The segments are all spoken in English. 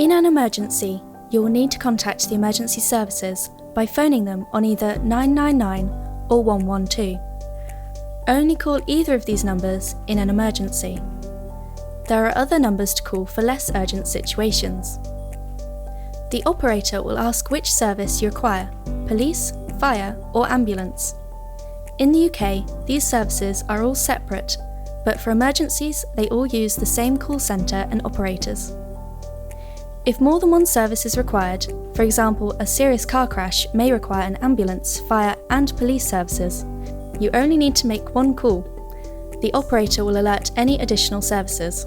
In an emergency, you will need to contact the emergency services by phoning them on either 999 or 112. Only call either of these numbers in an emergency. There are other numbers to call for less urgent situations. The operator will ask which service you require: police, fire, or ambulance. In the UK, these services are all separate, but for emergencies, they all use the same call centre and operators. If more than one service is required, for example, a serious car crash may require an ambulance, fire, and police services, you only need to make one call. The operator will alert any additional services.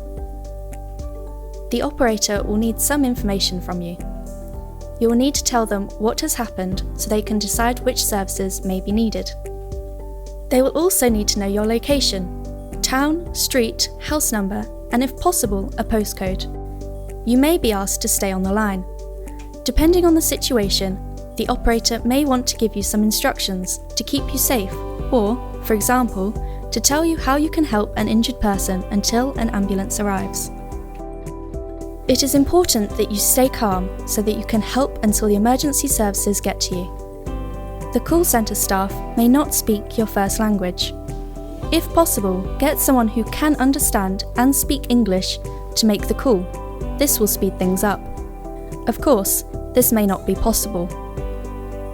The operator will need some information from you. You will need to tell them what has happened so they can decide which services may be needed. They will also need to know your location: town, street, house number, and if possible, a postcode. You may be asked to stay on the line. Depending on the situation, the operator may want to give you some instructions to keep you safe, or, for example, to tell you how you can help an injured person until an ambulance arrives. It is important that you stay calm so that you can help until the emergency services get to you. The call centre staff may not speak your first language. If possible, get someone who can understand and speak English to make the call. This will speed things up. Of course, this may not be possible.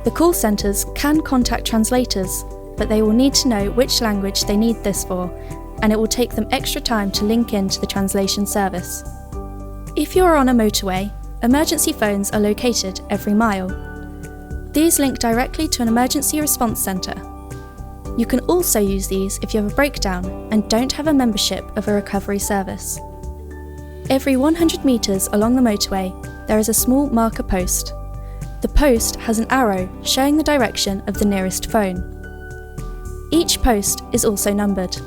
The call centres can contact translators, but they will need to know which language they need this for, and it will take them extra time to link into the translation service. If you are on a motorway, emergency phones are located every mile. These link directly to an emergency response centre. You can also use these if you have a breakdown and don't have a membership of a recovery service. Every 100 metres along the motorway, there is a small marker post. The post has an arrow showing the direction of the nearest phone. Each post is also numbered.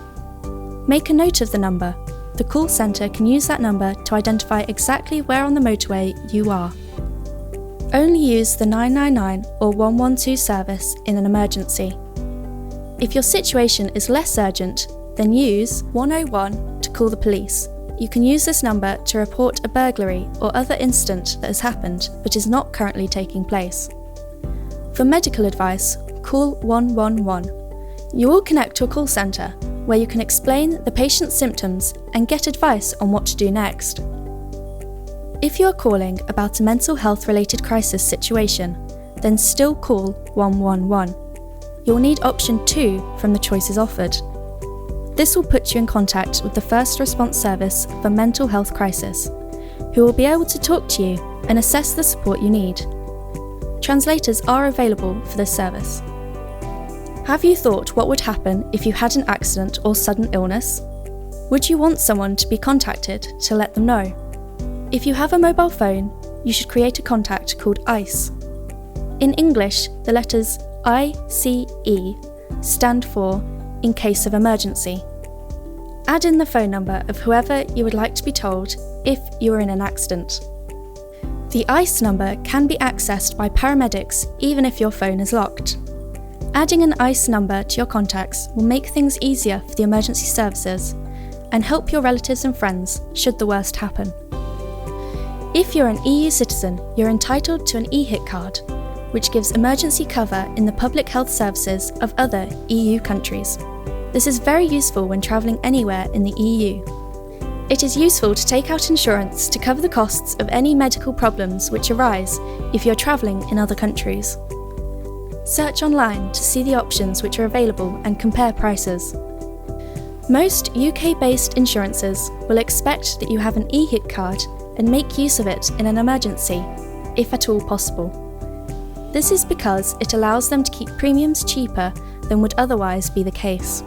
Make a note of the number. The call centre can use that number to identify exactly where on the motorway you are. Only use the 999 or 112 service in an emergency. If your situation is less urgent, then use 101 to call the police. You can use this number to report a burglary or other incident that has happened but is not currently taking place. For medical advice, call 111. You will connect to a call centre where you can explain the patient's symptoms and get advice on what to do next. If you are calling about a mental health related crisis situation, then still call 111. You'll need option 2 from the choices offered. This will put you in contact with the first response service for mental health crisis, who will be able to talk to you and assess the support you need. Translators are available for this service. Have you thought what would happen if you had an accident or sudden illness? Would you want someone to be contacted to let them know? If you have a mobile phone, you should create a contact called ICE. In English, the letters ICE stand for in case of emergency. Add in the phone number of whoever you would like to be told if you are in an accident. The ICE number can be accessed by paramedics even if your phone is locked. Adding an ICE number to your contacts will make things easier for the emergency services and help your relatives and friends should the worst happen. If you're an EU citizen, you're entitled to an EHIT card, which gives emergency cover in the public health services of other EU countries. This is very useful when travelling anywhere in the EU. It is useful to take out insurance to cover the costs of any medical problems which arise if you're travelling in other countries. Search online to see the options which are available and compare prices. Most UK-based insurances will expect that you have an EHIT card and make use of it in an emergency, if at all possible. This is because it allows them to keep premiums cheaper than would otherwise be the case.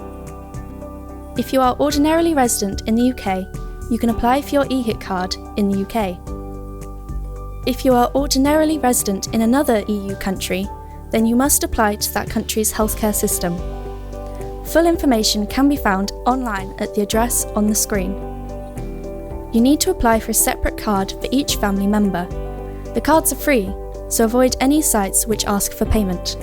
If you are ordinarily resident in the UK, you can apply for your EHIT card in the UK. If you are ordinarily resident in another EU country, then you must apply to that country's healthcare system. Full information can be found online at the address on the screen. You need to apply for a separate card for each family member. The cards are free, so avoid any sites which ask for payment.